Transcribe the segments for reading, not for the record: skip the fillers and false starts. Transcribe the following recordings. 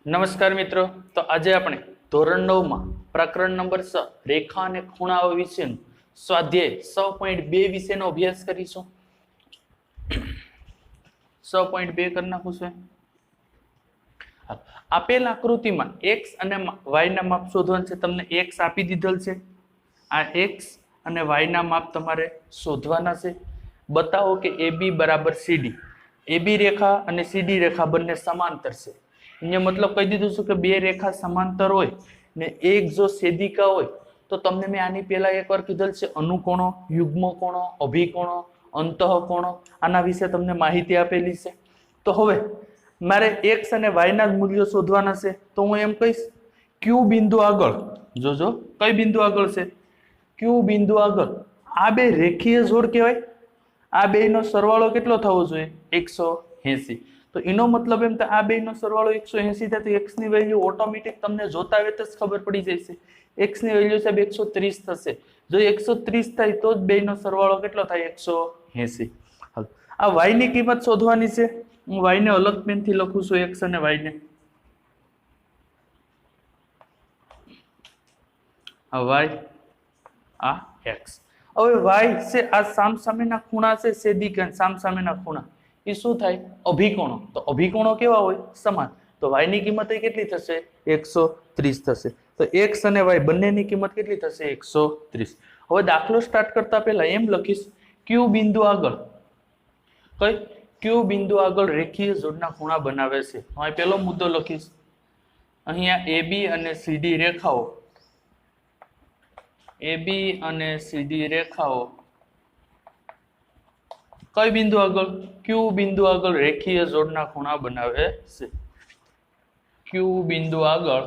નમસ્કાર મિત્રો, તો આજે આપણે ધોરણ 9 માં પ્રકરણ નંબર 6 રેખા અને ખૂણાઓ વિશેનું સ્વાધ્યાય 6.2 વિશેનો અભ્યાસ કરીશું. 6.2 કરી નાખું છે. આપેલ આકૃતિમાં x અને y ના માપ શોધવાના છે. તમને x આપી દીધેલ છે. આ x અને y ના માપ તમારે શોધવાના છે. બતાવો કે AB બરાબર CD. AB રેખા અને CD રેખા બંને સમાંતર છે. અહીંયા મતલબ કહી દીધું છે કે બે રેખા સમાંતર હોય ને એક જો છેદિકા હોય તો તમને મેં આની પહેલા એકવાર કીધેલ છે અનુકોણો, યુગ્મ કોણો, અભિકોણો, અંતઃકોણો, આના વિશે તમને માહિતી આપેલી છે. તો હવે મારે x અને y ના મૂલ્યો શોધવાના છે. તો હું એમ કહીશ Q બિંદુ આગળ, જોજો કઈ બિંદુ આગળ છે, Q બિંદુ આગળ આ બે રેખીય જોડ કહેવાય. આ બેનો સરવાળો કેટલો થવો જોઈએ? 180. તો એનો મતલબ એમ કે આ બેનો સરવાળો 180 થાય તો x ની વેલ્યુ ઓટોમેટિક તમને જોતા વેત જ ખબર પડી જશે. x ની વેલ્યુ સાહેબ 130 થશે. જો 130 થાય તો જ બેનો સરવાળો કેટલો થાય? 180. આ y ની કિંમત શોધવાની છે. હું y ને અલગ પેનથી લખું છું, x અને y ને. આ y, આ x. હવે y છે આ સામસામેના ખૂણા છે, છેદિકા સામસામેના ખૂણા, એ શું થાય? અભિકોણો. તો અભિકોણો કેવા હોય? સમાન. તો y ની કિંમત કેટલી થશે? 130 થશે. તો x અને y બંનેની કિંમત કેટલી થશે? 130. હવે દાખલો સ્ટાર્ટ કરતા પહેલા એમ લખીશ Q બિંદુ આગળ, કઈ Q બિંદુ આગળ રેખીય જોડના ખૂણા બનાવે છે. હું પહેલો મુદ્દો લખીશ. અહીંયા AB અને CD રેખાઓ, AB અને CD રેખાઓ કઈ બિંદુ આગળ? Q બિંદુ આગળ રેખીય જોડના ખૂણા બનાવે છે. Q બિંદુ આગળ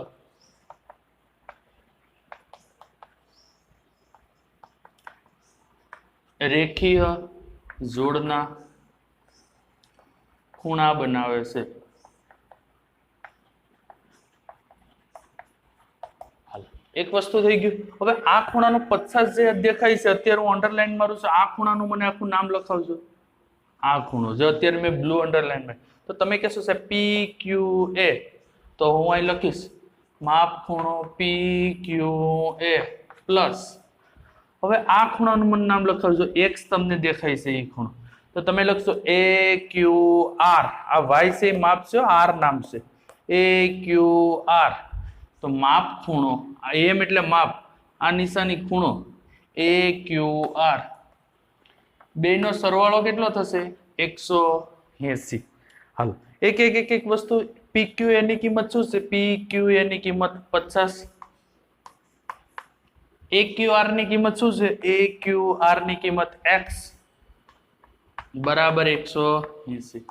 રેખીય જોડના ખૂણા બનાવે છે. એક વસ્તુ થઈ ગયું. હવે આ ખૂણાનો 50 જે દેખાય છે, અત્યારે હું અંડરલાઈન મારું છું, આ ખૂણાનું મને આખું નામ લખાવજો. આ ખૂણો જે અત્યારે મેં બ્લુ અંડરલાઈન માં, તો તમે કહેશો સાહેબ PQA, તો હું અહીં લખીશ માપ ખૂણો PQA પ્લસ, હવે આ ખૂણાનું મને નામ લખાવજો, x તમને દેખાય છે એ ખૂણો, તો તમે લખશો AQR. આ y છે માપ છે, r નામ છે, AQR. તો માપ ખૂણો, એમ એટલે માપ, આ નિશાની ખૂણો, AQR. બેનો સરવાળો કેટલો થશે? 180. હાલો એક વસ્તુ, PQA ની કિંમત શું છે? PQA ની કિંમત 50. AQR ની કિંમત શું છે? AQR ની કિંમત x બરાબર 180.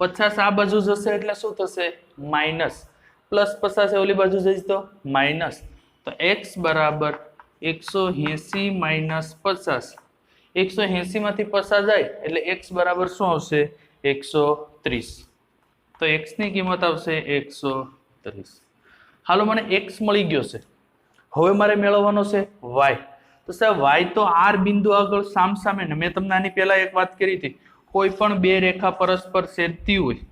50 આ બાજુ જશે એટલે શું થશે? માઇનસ. પ્લસ 50 ઓલી બાજુ જઈશ તો માઇનસ. તો x બરાબર 180 માઇનસ 50. 180 માંથી 50 જાય એટલે x બરાબર શું આવશે? 130. તો x ની કિંમત આવશે 130. હાલો મને x મળી ગયો છે. હવે મારે મેળવવાનો છે y. તો સાહેબ y તો r બિંદુ આગળ સામસામે, ને મેં તમને આની પહેલા એક વાત કરી હતી, કોઈ પણ બે રેખા પરસ્પર છેદતી હોય,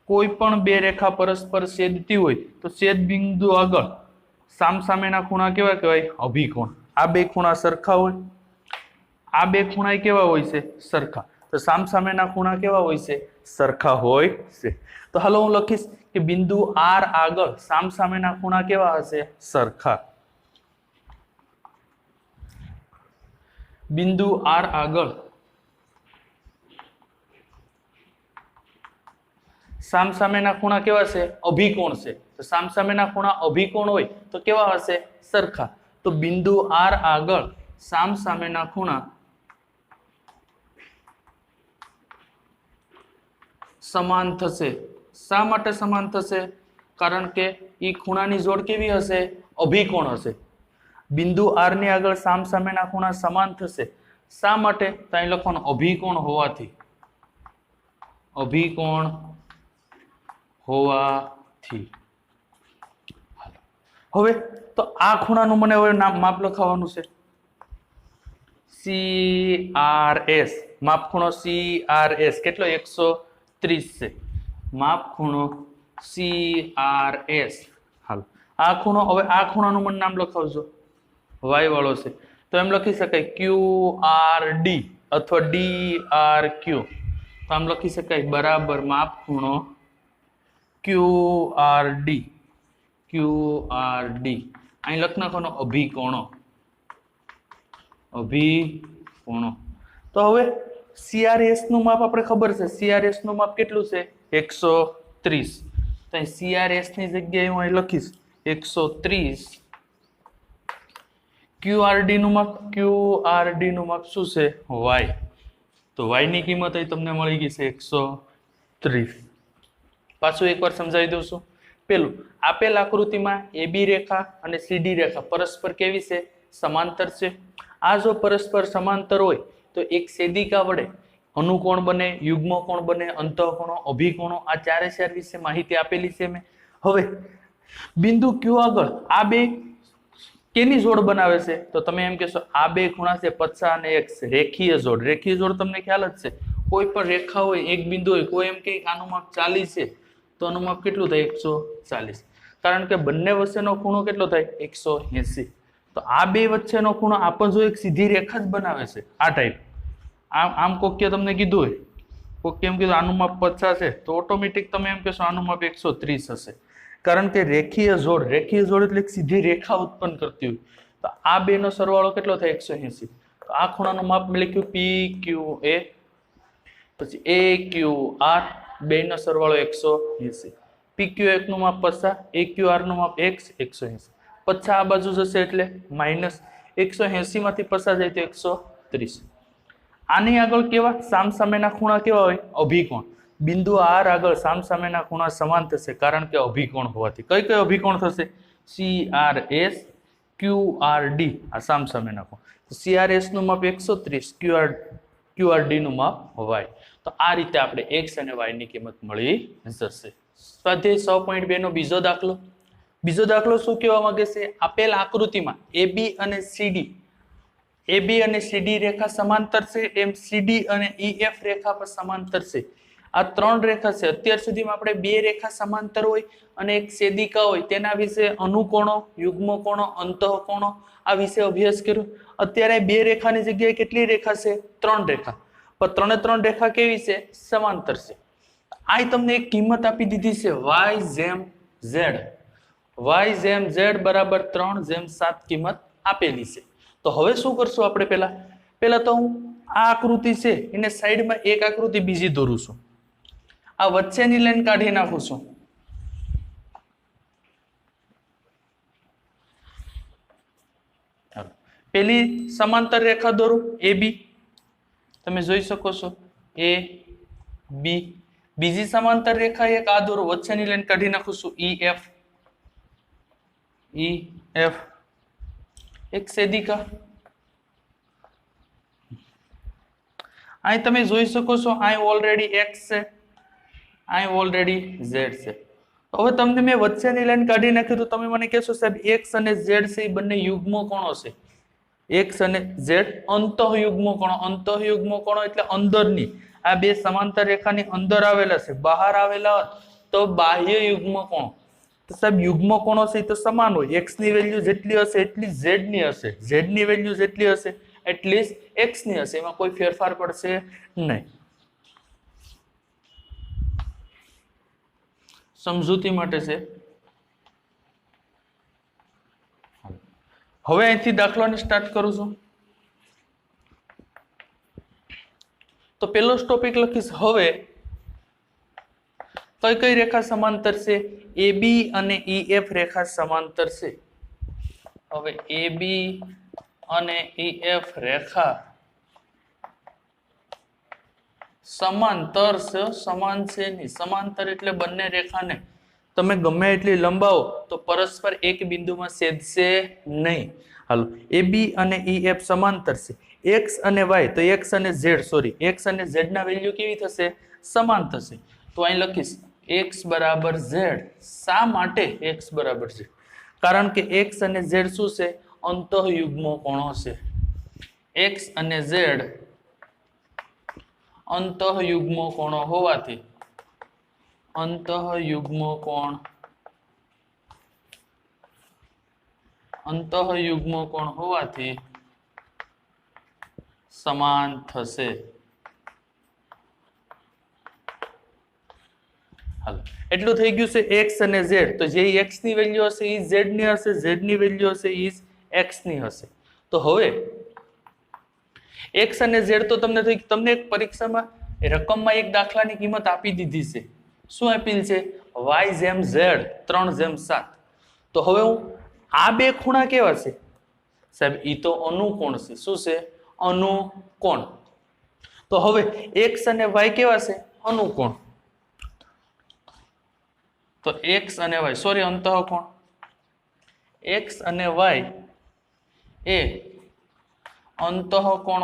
કોઈ પણ બે રેખા પરસ્પર છેદતી હોય તો છેદ બિંદુ આગળ સામસામેના ખૂણા કેવા કહેવાય? અભિકોણ. આ બે ખૂણા સરખા હોય, આ બે ખૂણા કેવા હોય છે? સરખા. તો સામસામેના ખૂણા કેવા હોય છે? સરખા હોય છે. તો હાલો હું લખીશ કે બિંદુ R આગળ સામસામેના ખૂણા કેવા હશે? સરખા. બિંદુ R આગળ સામસામેના ખૂણા કેવા છે? અભિકોણ છે. તો સામસામેના ખૂણા અભિકોણ હોય તો કેવા હશે? સરખા. તો બિંદુ R આગળ સામસામેના ખૂણા સમાન થશે. શા માટે સમાન થશે? કારણ કે ઈ ખૂણાની જોડ કેવી હશે? અભિકોણ હશે. બિંદુ R ની આગળ સામસામેના ખૂણા સમાન થશે. શા માટે? તો અહીં લખવાનું અભિકોણ હોવાથી. અભિકોણ હોવાથી. હવે તો આ ખૂણાનું મને હવે માપ લખાવવાનું છે. CRS, માપ ખૂણો CRS કેટલો? 130 છે. માપ ખૂણો CRS. હાલ આ ખૂણો, હવે આ ખૂણાનું મને નામ લખાવજો, y વાળો છે, તો એમ લખી શકાય QRD અથવા DRQ. તો આમ લખી શકાય બરાબર માપ ખૂણો QRD. અહીં લખ નાખવાનો અભિકોણો. તો હવે CRS નું માપ આપણે ખબર છે, CRS નું માપ કેટલું છે 130. તો અહીં CRS ની જગ્યાએ હું અહીં લખીશ 130. QRD નું માપ શું છે y. તો y ની કિંમત અહીં તમને મળી ગઈ છે 130. પાછું એકવાર સમજાવી દઉં છું. પેલું આપેલ આકૃતિમાં AB રેખા અને CD રેખા પરસ્પર કેવી છે, સમાંતર છે. આ જો પરસ્પર સમાંતર હોય તો એક છેદિકા વડે અનુકોણ બને, યુગ્મકોણ બને, અંતઃકોણો, અભિકોણો, આ ચારે ચાર વિશે માહિતી આપેલી છે મેં. હવે બિંદુ Q આગળ આ બે કેની જોડ બનાવે છે, તો તમે એમ કહેશો આ બે ખૂણા છે 50 અને 1 રેખીય જોડ. રેખીય જોડ તમને ખ્યાલ જ છે, કોઈ પણ રેખા હોય, એક બિંદુ હોય, કોઈ એમ કે આનું માપ 40 છે તો આનું માપ કેટલું થાય 140, કારણ કે બંને વચ્ચેનો ખૂણો કેટલો થાય 180. તો આ બે વચ્ચેનો ખૂણો આપણ જો એક સીધી રેખા જ બનાવે છે આ ટાઈપ. આમ કોકે તમને કીધું હોય, કોકે એમ કીધું આનું માપ 50 છે તો ઓટોમેટિક તમે એમ કહેશો આનું માપ 130 હશે, કારણ કે રેખીય જોડ એટલે એક સીધી રેખા ઉત્પન્ન કરતી હોય. તો આ બે નો સરવાળો કેટલો થાય 180. તો આ ખૂણાનું માપ મેં લખ્યું PQA, પછી AQR, બે નો સરવાળો 180. PQ1 નું માપ 50, AQR નું માપ 180. 50 આ બાજુ જશે એટલે માઇનસ 180 માંથી 50 જાય તો 130. આની આગળ કેવા સામસામેના ખૂણા કેવા હોય, અભિકોણ. બિંદુ R આગળ સામસામેના ખૂણા સમાન થશે, કારણ કે અભિકોણ હોવાથી. કઈ કઈ અભિકોણ થશે, CRS, QRD, આ સામસામેના ખૂણા. CRS નું માપ 130, QRD નું માપ y. તો આ રીતે આપણે x અને y ની કિંમત મળી જશે. સ્વાધ્યાય 6.2 નો બીજો દાખલો. બીજો દાખલો શું કહેવા માંગે છે, આપેલ આકૃતિમાં AB અને CD રેખા સમાંતર છે, એમ CD અને EF રેખા પર સમાંતર છે. આ ત્રણ રેખા છે. અત્યાર સુધીમાં આપણે બે રેખા સમાંતર હોય અને એક છેદિકા હોય તેના વિશે અનુકોણો, યુગ્મકોણો, અંતઃકોણો આ વિશે અભ્યાસ કર્યો. અત્યારે બે રેખાની જગ્યાએ કેટલી રેખા છે, ત્રણ રેખા. પણ ત્રણે ત્રણ રેખા કેવી છે, સમાંતર છે. આ તમને એક કિંમત આપી દીધી છે y જેમ z બરાબર 3:7 કિંમત આપેલી છે. તો હવે શું કરશું આપણે, પહેલા તો હું આ આકૃતિ છે એને સાઈડમાં એક આકૃતિ બીજી દોરું છું. આ વચ્ચેની લાઈન કાઢી નાખું છું. પેલી સમાંતર રેખા દોરું AB, તમે જોઈ શકો છો AB. બીજી સમાંતર રેખા એક આ દોરું, વચ્ચેની લાઈન કાઢી નાખું છું EF. એક છેદિકા. અહીં તમે જોઈ શકો છો અહીં ઓલરેડી x છે, અહીં ઓલરેડી z છે. હવે તમને મેં વચ્ચેની લાઈન કાઢી નાખી તો તમે મને કહેશો સાહેબ x અને z છે એ બંને યુગ્મકોણો છે. x અને z અંતઃયુગ્મકોણો. અંતઃયુગ્મકોણો એટલે અંદરની, આ બે સમાંતર રેખાની અંદર આવેલા છે. બહાર આવેલા તો બાહ્ય યુગ્મકોણો. તો સાહેબ યુગ્મકોણો છે તો સમાન હોય, x ની વેલ્યુ જેટલી હશે એટલી z ની હશે, z ની વેલ્યુ જેટલી હશે એટલી x ની હશે, એમાં કોઈ ફેરફાર પડશે નહીં. સમજૂતી માટે છે. હવે અહીંથી દાખલાને સ્ટાર્ટ કરું છું. તો પેલો ટોપિક લખીશ, હવે કઈ કઈ રેખા સમાંતર છે, AB અને EF રેખા સમાંતર છે. હવે AB અને EF રેખા સમાંતર છે, સમાન છે નહીં. સમાંતર એટલે બંને રેખાને તમે ગમે એટલી લંબાવો તો પરસ્પર એક બિંદુમાં છેદશે નહીં. હાલો, AB અને EF સમાંતર છે. x અને y તો x અને z ના વેલ્યુ કેવી થશે, સમાન થશે. તો અહીં લખીશ x બરાબર z. શા માટે x બરાબર z? કારણ કે x અને z શું છે, અંતઃયુગ્મકોણો છે. x અને z અંતઃયુગ્મકોણો હોવાથી અંતઃયુગ્મ કોણ હોવાથી સમાન થશે. હાલો એટલું થઈ ગયું છે x અને z. તો જે x ની વેલ્યુ હશે એ z ની હશે, z ની વેલ્યુ હશે એ x ની હશે. તો હવે x અને z તો તમને એક પરીક્ષામાં રકમમાં એક દાખલાની કિંમત આપી દીધી છે. શું આપેલ છે? y જેમ z 3:7. તો હવે હું આ બે ખૂણા કેવા છે સાહેબ? ઈ તો અનુકોણ છે. શું છે? અનુકોણ. તો હવે x અને y કેવા છે? અનુકોણ. તો x અને y સોરી અંતઃકોણ x અને y એ અંતઃકોણ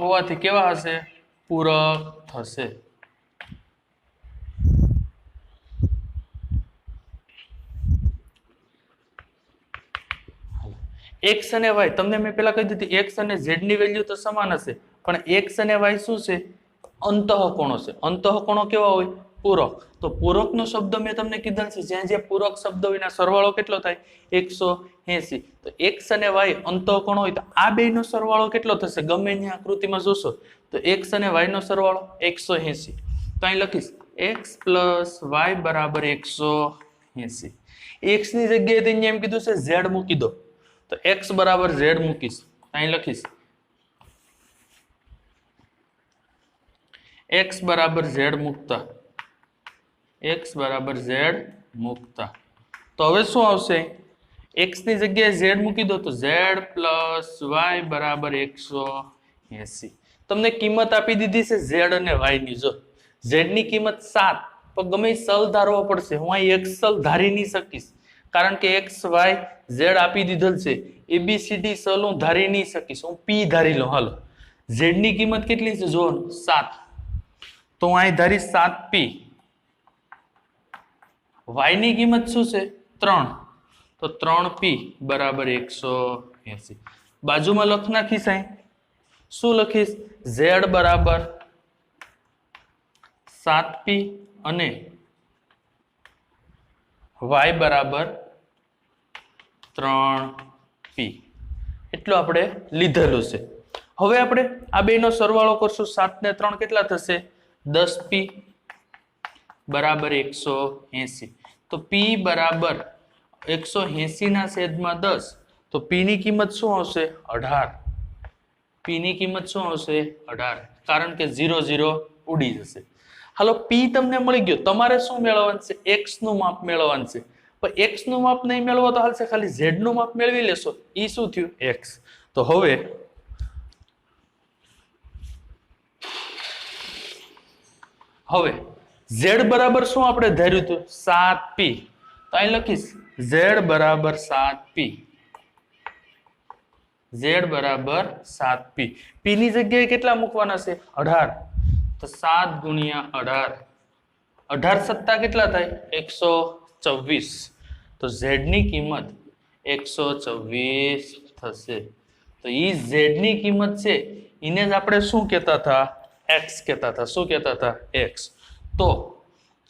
હોવાથી કેવા હશે? પૂરક થશે. x અને y તમને મેં પેલા કહી દીધી x અને z ની વેલ્યુ તો સમાન હશે, પણ x અને y શું છે? અંતઃકોણો છે. અંતઃકોણો કેવા હોય? પૂરક. તો પૂરકનો શબ્દ મેં તમને કીધા છે જ્યાં જે પૂરક શબ્દ હોય એના સરવાળો કેટલો થાય? 180. તો x અને y અંતઃકોણ હોય તો આ બેયનો સરવાળો કેટલો થશે? ગમે એની આકૃતિમાં જોશો તો x અને y નો સરવાળો 180. તો અહીં લખીશ x + y બરાબર 180. x ની જગ્યાએ તેને એમ કીધું છે z મૂકી દો. તો x બરાબર z મૂકીશ. અહીં લખીશ x બરાબર z મૂકતા તો હવે શું આવશે? x ની જગ્યાએ z મૂકી દો તો z + y બરાબર 180. તમને કિંમત આપી દીધી છે z અને y ની. જો z ની કિંમત 7, પણ ગમે ચલ ધારવો પડશે. હું અહીં એક ચલ ધારી નહીં શકીશ કારણ કે x y z આપી દીધેલ છે. ABCD ચલ હું ધારી નહીં શકીશ. હું p ધારી લઉં. હાલો z ની કિંમત કેટલી છે? જો 7. તો હું અહીં ધારીશ 7p. y ની કિંમત શું છે? 3. તો 3p બરાબર 180. બાજુમાં લખ નાખીશ. અહીં શું લખીશ? z બરાબર 7p અને y બરાબર 3p. એટલું આપણે લીધેલું છે. હવે આપણે આ બેનો સરવાળો કરશું. 7 ને 3 કેટલા થશે? 10p બરાબર 180. તો p બરાબર 180 ના છેદમાં 10. તો p ની કિંમત શું આવશે? 18. p ની કિંમત શું આવશે? 18. કારણ કે 0 0 ઉડી જશે. હાલો p તમને મળી ગયો. તમારે શું મેળવવાનું છે? x નું માપ મેળવવાનું છે. પણ x નું માપ નહીં મેળવો તો હાલશે, ખાલી z નું માપ મેળવી લેશો. ઈ શું થયું? x. તો હવે z બરાબર શું આપણે ધાર્યું હતું? 7p. તો અહીં લખીશ z બરાબર 7p. z બરાબર 7p. p ની જગ્યાએ કેટલા મૂકવાના છે? 18. તો 7 ગુણ્યા 18. 18 સત્તા કેટલા થાય? 124. તો z ની કિંમત 124 થશે. તો ઈ z ની કિંમત છે એને જ આપણે શું કહેતા હતા? x કહેતા હતા. શું કહેતા હતા? x. તો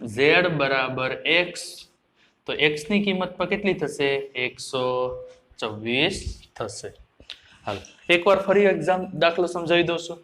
z બરાબર x. તો x ની કિંમત પર કેટલી થશે? 124 થશે. હાલ એકવાર ફરી એક્ઝામ દાખલો સમજાવી દઉં છું.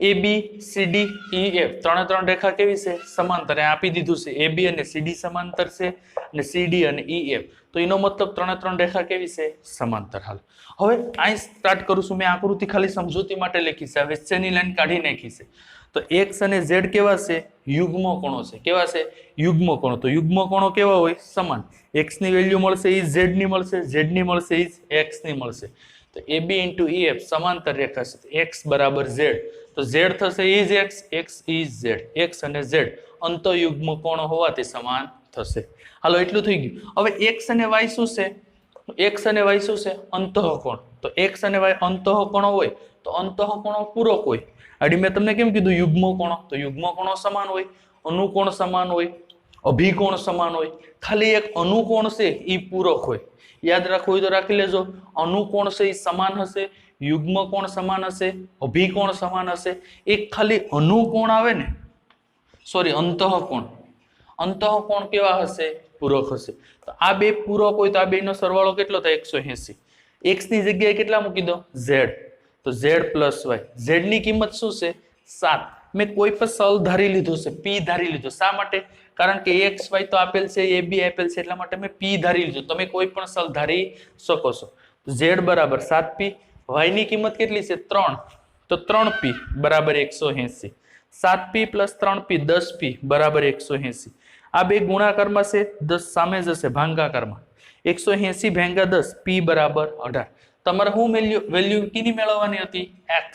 AB CD EF ત્રણ રેખા કેવી છે? સમાંતર. આપી દીધું છે AB અને CD સમાંતર છે અને CD અને EF. તો એનો મતલબ ત્રણ રેખા કેવી છે? સમાંતર. હાલ હવે અહીં સ્ટાર્ટ કરું છું. મેં આકૃતિ ખાલી સમજૂતી માટે લખી છે. વચ્ચેની લાઈન કાઢી નાખી છે. તો x અને z કેવા છે? યુગ્મ કોણો છે. કેવા છે? યુગ્મ કોણો. તો યુગ્મ કોણો કેવા હોય? સમાન. x ની વેલ્યુ મળશે એ z ની મળશે, z ની મળશે એ x ની મળશે. તો AB * EF સમાંતર રેખા છે. x બરાબર z. તો z થશે એ જ x એ z. x અને z અંતઃયુગ્મ કોણ હોવાથી સમાન થશે. હાલો એટલું થઈ ગયું. હવે x અને y શું છે? x અને y શું છે? અંતઃકોણ. તો x અને y અંતઃકોણો હોય તો અંતઃકોણો પૂરક હોય. આડી મેં તમને કેમ કીધું? યુગ્મ કોણો. તો યુગ્મ કોણો સમાન હોય, અનુકોણ સમાન હોય, અભિકોણ સમાન હોય. ખાલી એક અનુકોણ છે એ પૂરક હોય. યાદ રાખવું હોય તો રાખી લેજો. અનુકોણ છે એ સમાન હશે, યુગ્મ કોણ સમાન હશે, અભિકોણ સમાન હશે, એક ખાલી અનુકોણ આવે ને, સોરી અંતઃકોણ, અંતઃકોણ કેવા હશે, પૂરક હશે. તો આ બે પૂરક હોય તો આ બેનો સરવાળો કેટલો થાય 180. x ની જગ્યાએ કેટલા મૂકી દો z, તો z પ્લસ y. z ની કિંમત શું છે 7. મેં કોઈ પણ ચલ ધારી લીધું છે, p ધારી લીધું. શા માટે? કારણ કે x y તો આપેલ છે, a b આપેલ છે, એટલા માટે મેં p ધારી લીધું. તમે કોઈ પણ ચલ ધારી શકો છો. z બરાબર 7p, y ની કિંમત કેટલી છે 3, તો 3p બરાબર 180. 7p પ્લસ 3p 10p બરાબર 180. આ બે ગુણાકારમાં છે, 10 સામે જશે ભાગાકારમાં. 180 ભાગ્યા 10 p બરાબર 18. તમારે શું વેલ્યુ કીની મેળવવાની હતી x,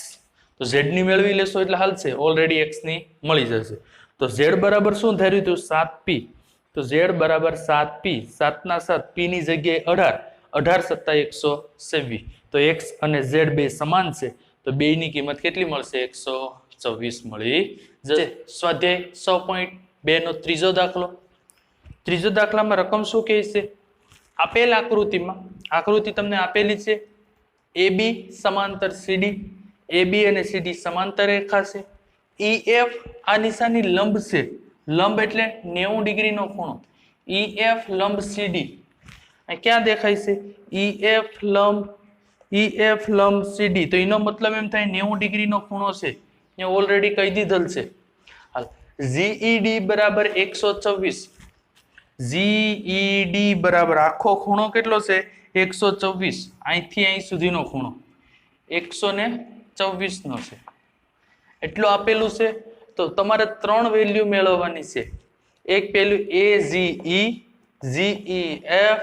તો z ની મેળવી લેશો એટલે હાલશે, ઓલરેડી x ની મળી જશે. તો z બરાબર શું ધાર્યું હતું 7p, તો z બરાબર 7p, 7 ના 7 p ની જગ્યાએ 18, 18 સત્તા 126. તો x અને z બે સમાન છે, તો બે ની કિંમત કેટલી મળશે 124 મળી જશે. સ્વાધ્યાય 6.2 નો ત્રીજો દાખલો. ત્રીજો દાખલામાં રકમ શું કહે છે? આપેલ આકૃતિમાં, આકૃતિ તમને આપેલી છે, AB સમાંતર CD, AB અને CD સમાંતર રેખા છે, EF આ નિશાની લંબ છે, લંબ એટલે 90 ડિગ્રીનો ખૂણો, EF લંબ CD આ ક્યાં દેખાય છે EF લંબ CD, તો એનો મતલબ એમ થાય 90 ડિગ્રીનો ખૂણો છે, અહીંયા ઓલરેડી કહી દીધેલ છે. હાલ GED બરાબર 124, GED બરાબર આખો ખૂણો કેટલો છે 124, અહીંથી અહીં સુધીનો ખૂણો 124 નો છે, એટલું આપેલું છે. તો તમારે 3 વેલ્યુ મેળવવાની છે. એક પેલું AGE, GEF,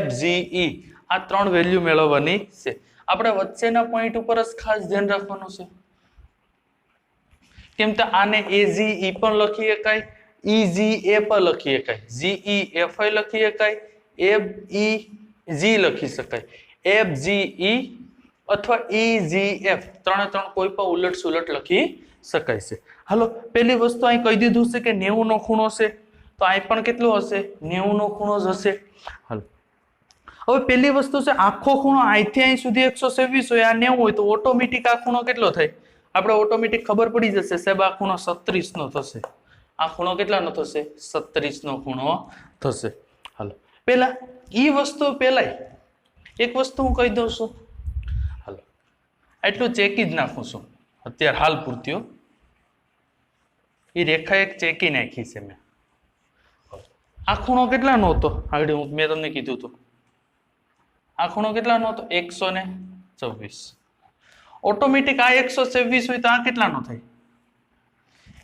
FGE, આ 3 વેલ્યુ મેળવવાની છે. આપણે વચ્ચેના પોઈન્ટ ઉપર જ ખાસ ધ્યાન રાખવાનું છે, કેમ તો આને AGE પણ લખી શકાય, EGA પણ લખી શકાય, GEF લખી શકાય, FEG લખી શકાય, FGE અથવા EGF, ત્રણે ત્રણ કોઈ પણ ઉલટ સુલટ લખી શકાય છે. હાલો, પેલી વસ્તુ અહીં કહી દીધું છે કે 90 નો ખૂણો છે, તો અહીં પણ કેટલો હશે 90 નો ખૂણો જ હશે. હાલો, હવે પેલી વસ્તુ છે આખો ખૂણો અહીંથી અહીં સુધી 126 હોય, આ 90 હોય, તો ઓટોમેટિક આ ખૂણો કેટલો થાય? આપણે ઓટોમેટિક ખબર પડી જશે સાહેબ, આ ખૂણો 36 નો થશે. આ ખૂણો કેટલાનો થશે 36 નો ખૂણો થશે. હાલો, પેલા ઈ વસ્તુ પેલા એક વસ્તુ હું કહી દઉં છું. હાલો, એટલું ચેકી જ નાખું છું અત્યારે હાલ પૂરતી. એ રેખા એક ચેકી નાખી છે મેં. આ ખૂણો કેટલાનો હતો? આગળ મેં તમને કીધું હતું, આ ખૂણો કેટલાનો હતો 124. ઓટોમેટિક આ 126 હોય તો આ કેટલાનો થાય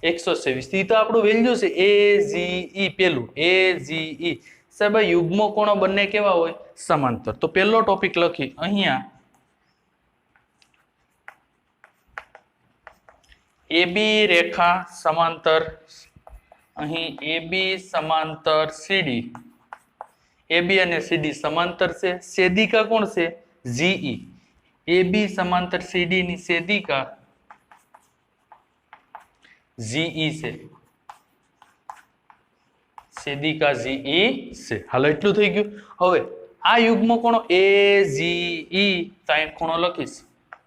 126. ઈ તો આપણું વેલ્યુ છે AGE. પેલું AGE સાહેબ, યુગ્મ કોણો બંને કેવા હોય સમાંતર. તો પેલો ટોપિક લખી અહીંયા AB રેખા સમાંતર, અહીં AB સમાંતર CD, AB અને CD સમાંતર છે. છેદિકા કોણ છે GE, AB સમાંતર CD ની છેદિકા GE છે, છેદિકા GE છે. હાલો, એટલું થઈ ગયું. હવે આ યુગ્મ ખૂણો AGE, તો અહીં ખૂણો લખીશ,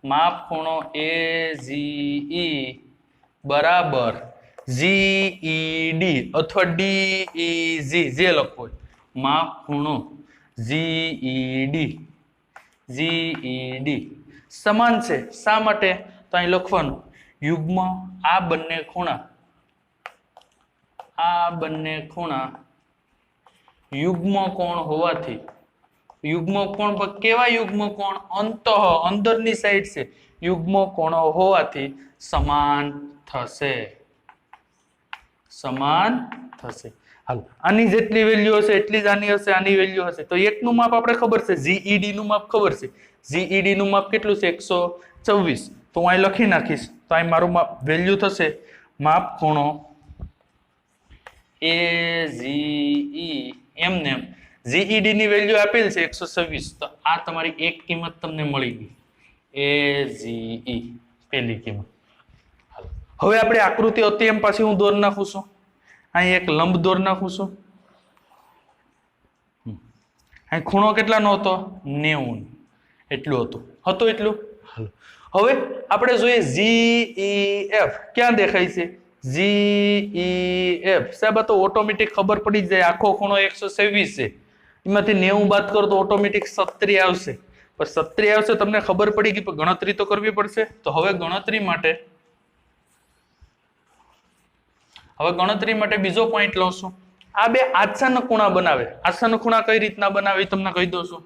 માપ ખૂણો AGE બરાબર GED અથવા DEG, જે લખો હોય, માપ ખૂણો GED સમાન છે. શા માટે? તો અહીં લખવાનું યુગ્મ આ બંને ખૂણા યુગ્મ કોણ હોવાથી, યુગ્મ કોણ કેવા યુગ્મ કોણ? અંદરની સાઈડ છે, યુગ્મ કોણો હોવાથી સમાન થશે, સમાન થશે. હાલ, આની જેટલી વેલ્યુ હશે એટલી જ આની હશે, આની વેલ્યુ હશે. તો એકનું માપ આપણે ખબર છે, GED નું માપ ખબર છે. GED નું માપ કેટલું છે 124. તો હું અહીં લખી નાખીશ, તો અહીં મારું માપ વેલ્યુ થશે માપ ખૂણો AGE એમને GED ની વેલ્યુ આપેલ છે 126. તો આ તમારી એક કિંમત તમને મળી ગઈ AGE, પેલી કિંમત. હવે આપણે આકૃતિ હતી એમ પાછી હું દોર નાખું છું, અહીં એક લંબ દોર નાખું છું. અહીં ખૂણો કેટલાનો હતો 90, એટલું હતું. એટલું હવે આપણે જોઈએ GEF ક્યાં દેખાય છે? GEF સાહેબ તો ઓટોમેટિક ખબર પડી જાય, આખો ખૂણો 127 છે, એમાંથી 90 બાદ કરો તો ઓટોમેટિક 37 આવશે. પણ 37 આવશે તમને ખબર પડી ગઈ, પણ ગણતરી તો કરવી પડશે. તો હવે ગણતરી માટે બીજો પોઈન્ટ લઉં છું. આ બે આછાના ખૂણા બનાવે. આછાના ખૂણા કઈ રીતના બનાવે તમને કહી દઉં છું.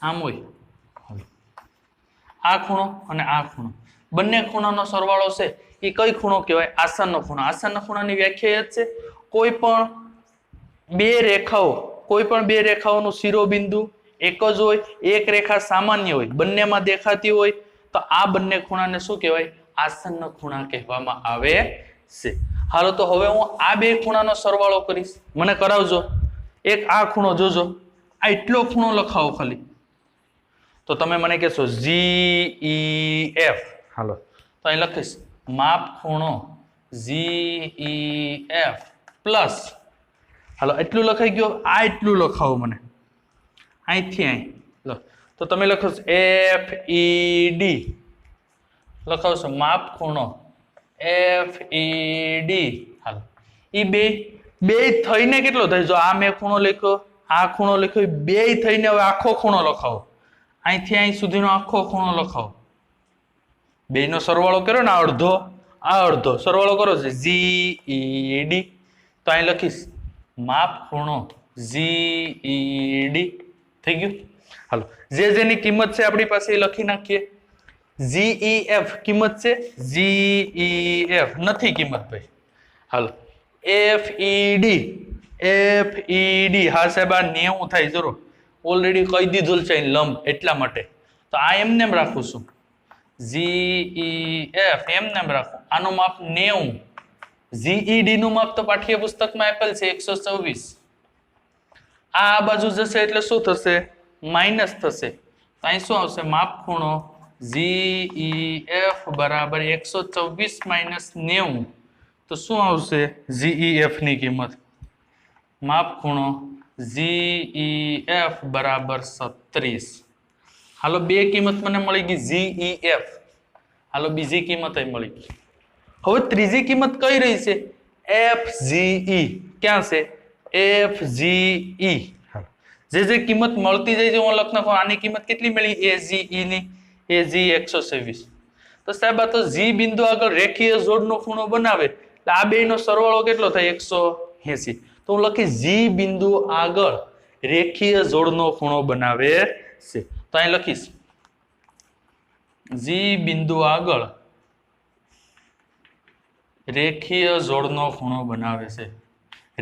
આમ હોય આ ખૂણો અને આ ખૂણો, બંને ખૂણાનો સરવાળો છે એ કઈ ખૂણો કહેવાય? આસનનો ખૂણો. આસનના ખૂણાની વ્યાખ્યા જ છે કોઈ પણ બે રેખાઓનું શિરોબિંદુ એક જ હોય, એક રેખા સામાન્ય હોય, બંનેમાં દેખાતી હોય તો આ બંને ખૂણાને શું કહેવાય? આસનના ખૂણા કહેવામાં આવે છે. હાલો તો હવે હું આ બે ખૂણાનો સરવાળો કરીશ, મને કરાવજો. એક આ ખૂણો જોજો, આ એટલો ખૂણો લખાવો ખાલી, તો તમે મને કહેશો GEF. હાલો તો અહીં લખીશ માપ ખૂણો GEF પ્લસ, હાલો એટલું લખાઈ ગયો, આ એટલું લખાવો મને અહીંથી અહીં લો, તો તમે લખો FED લખાવશો માપ ખૂણો FED. હાલો એ બે થઈને કેટલો થાય? જો આ મેં ખૂણો લખ્યો, આ ખૂણો લખ્યો, બે થઈને હવે આખો ખૂણો લખાવો, અહીંથી અહીં સુધીનો આખો ખૂણો લખાવો. બેનો સરવાળો કર્યો ને, આ અડધો સરવાળો કરો છે GED. તો અહીં લખીશ માપ ખૂણો GED થઈ ગયું. હાલો જેની કિંમત છે આપણી પાસે એ લખી નાખીએ. GEF કિંમત છે, GEF નથી કિંમત ભાઈ. હાલો FED હા સાહેબ આ 90 થાય, જરો ઓલરેડી કહી દીધું છે લંબ, એટલા માટે તો આ એમને એમ રાખું છું. GEF એમને એમ રાખું, આનું માપ 90. GED નું માપ તો પાઠ્યપુસ્તકમાં આપેલ છે 124. આ બાજુ જશે એટલે શું થશે? માઇનસ થશે. તો અહીં શું આવશે? માપ ખૂણો GEF બરાબર 124 માઇનસ 90. તો શું આવશે GEF ની કિંમત? માપ ખૂણો GEF બરાબર 36. હાલો બે કિંમત મને મળી ગઈ GEF. હાલો બીજી કિંમત મળી ગઈ. હવે ત્રીજી કિંમત કઈ રહી છે? FGE. ક્યાં છે? FGE. જે કિંમત મળતી જાય છે હું લખ નાખું. આની કિંમત કેટલી મળી? AGE ની AG 127. તો સાહેબ આ તો G બિંદુ આગળ રેખીય જોડનો ખૂણો બનાવે એટલે આ બેનો સરવાળો કેટલો થાય? 180. તો હું લખીશ G બિંદુ આગળ રેખીય જોડનો ખૂણો બનાવે છે. તો અહીં લખીશ G બિંદુ આગળ રેખીય જોડનો ખૂણો બનાવે છે.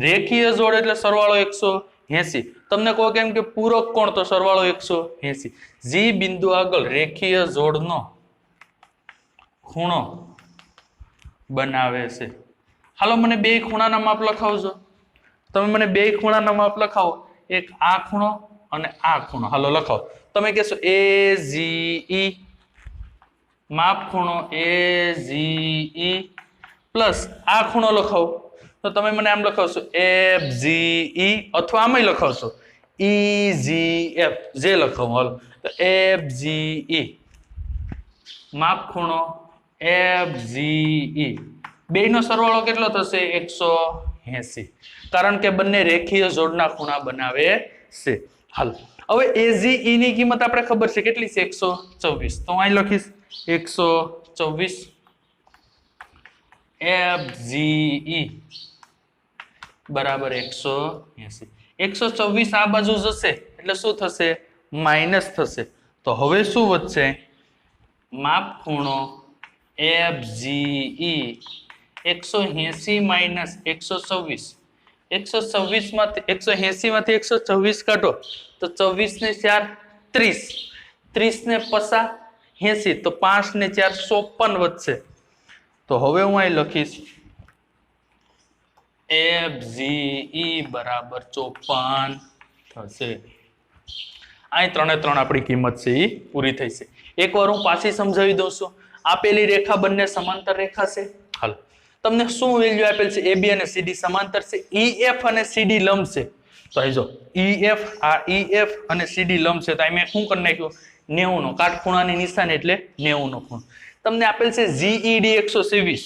રેખીય જોડ એટલે સરવાળો 180. તમને કહો કેમ કે પૂરક કોણ? તો સરવાળો 180. G બિંદુ આગળ રેખીય જોડનો ખૂણો બનાવે છે. હાલો મને બે ખૂણાના માપ લખાવજો. તમે મને બે ખૂણાના માપ લખાવો, એક આ ખૂણો અને આ ખૂણો. હાલો લખાવો. તમે કહેશો AGE માપ ખૂણો AGE પ્લસ આ ખૂણો લખાવો, તો તમે મને આમ લખાવશો FGE અથવા આમ લખાવશો EGF. જે લખાવો હાલો તો FGE માપ ખૂણો FGE. બેનો સરવાળો કેટલો થશે? 180. કારણ કે બંને રેખીય જોડના ખૂણા બનાવે છે. હાલ હવે AGE ની કિંમત આપણે ખબર છે કેટલી છે? 124. તો અહીં લખીશ 124 FGE બરાબર 180. 124 આ બાજુ જશે એટલે શું થશે? માઇનસ થશે. તો હવે શું વધશે? માપ ખૂણો FGE 180 માઇનસ 124. 180 માંથી 124 કાઢો તો 24 ને 4 30, 30 ને 5 80, તો 5 ને 4 54 વધશે. તો હવે હું અહીં લખીશ FGE બરાબર 54 થશે. અહીં 3 એ 3 આપણી કિંમત છે એ પૂરી થઈ છે. એકવાર હું પાછી સમજાવી દઉં છું. આપેલી રેખા બંને સમાંતર રેખા છે. હાલો તમને શું વેલ્યુ આપેલ છે? AB અને CD સમાંતર છે, EF અને CD લંબ છે. તો અહીં જો EF આ EF અને CD લંબ છે તો અહીં મેં શું કરી નાખ્યું 90 નો કાટખૂણાની નિશાની એટલે 90 નો ખૂણો તમને આપેલ છે GED 126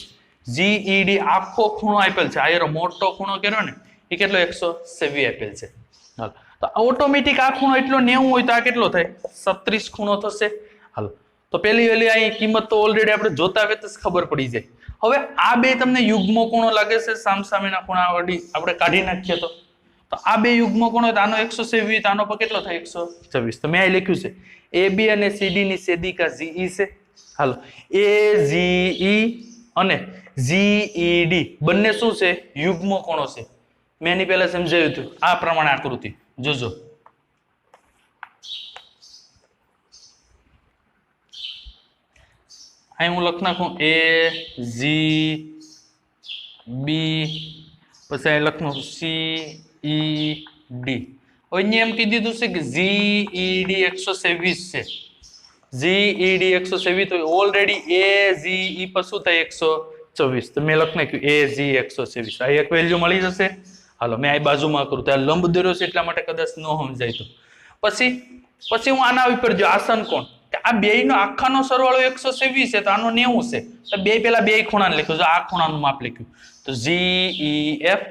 GED આખો ખૂણો આપેલ છે આ મોટો ખૂણો કર્યો ને એ કેટલો 126 આપેલ છે હાલ તો ઓટોમેટિક આ ખૂણો એટલો 90 હોય તો આ કેટલો થાય 36 ખૂણો થશે હાલ તો પેલી વેલી અહીં કિંમત તો ઓલરેડી આપણે જોતા વેત જ ખબર પડી જાય હવે આ બે તમને યુગ્મ ખૂણો લાગે છે સામસામેના ખૂણા વડી આપણે કાઢી નાખીએ તો આ બે યુગ્મ ખૂણો તો આનો 126 આનો પર કેટલો થાય 126 તો મેં અહીં લખ્યું છે AB અને CD ની છેદિકા GE છે હાલો AGE અને GED બંને શું છે યુગ્મ ખૂણો છે મેં એની પહેલા સમજાવ્યું હતું આ પ્રમાણે આકૃતિ જોજો અહીં હું લખ નાખું AGB પછી અહીં લખ નાખું CED હવે એમ કહી દીધું છે કે GED 126 છે GED 126 તો ઓલરેડી AGE પર શું થાય 124 તો મેં લખ નાખ્યું AGE 126 આ એક વેલ્યુ મળી જશે હાલો મેં આ બાજુમાં કરું તો આ લંબ દોર્યો છે એટલા માટે કદાચ ન સમજાય તો પછી હું આના ઉપર જો આસન કોણ આ બેયનો આખાનો સરવાળો 126 છે તો આનો 90 છે તો બે પેલા બે ખૂણાને લખ્યું જો આ ખૂણાનું માપ લખ્યું તો GEF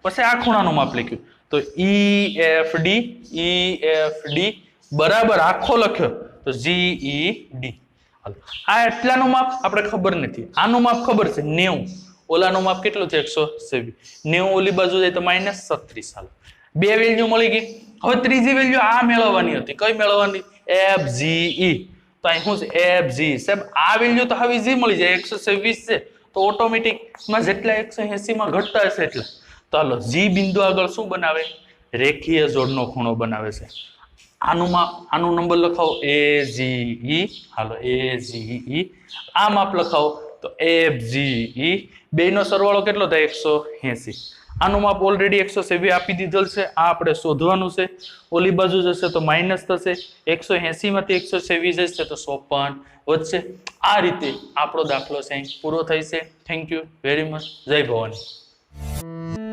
પછી આ ખૂણાનું માપ લખ્યું તો EFD બરાબર આખો લખ્યો તો GED આ એટલાનું માપ આપણે ખબર નથી આનું માપ ખબર છે 90 ઓલાનું માપ કેટલું છે 126 90 ઓલી બાજુ જાય તો -36 હાલો બે વેલ્યુ મળી ગઈ હવે ત્રીજી વેલ્યુ આ મેળવવાની હતી કઈ મેળવવાની FGE તો અહીં શું છે FGE સાહેબ આ વેલ્યુ તો હવે જી મળી જાય 126 છે તો ઓટોમેટિક માં જેટલા 180 માં ઘટતા હશે એટલા તો હાલો G બિંદુ આગળ શું બનાવે રેખીય જોડનો ખૂણો બનાવે છે આનું નંબર લખાવો AGE હાલો AGE આ માપ લખાવો તો FGE બેયનો સરવાળો કેટલો થાય 180 આનું માપ ઓલરેડી 126 આપી દીધેલ છે આ આપણે શોધવાનું છે ઓલી બાજુ જશે તો માઈનસ થશે 180 માંથી 126 જશે તો 54 વધશે આ રીતે આપણો દાખલો છે પૂરો થાય છે થેન્ક યુ વેરી મચ જય ભવાની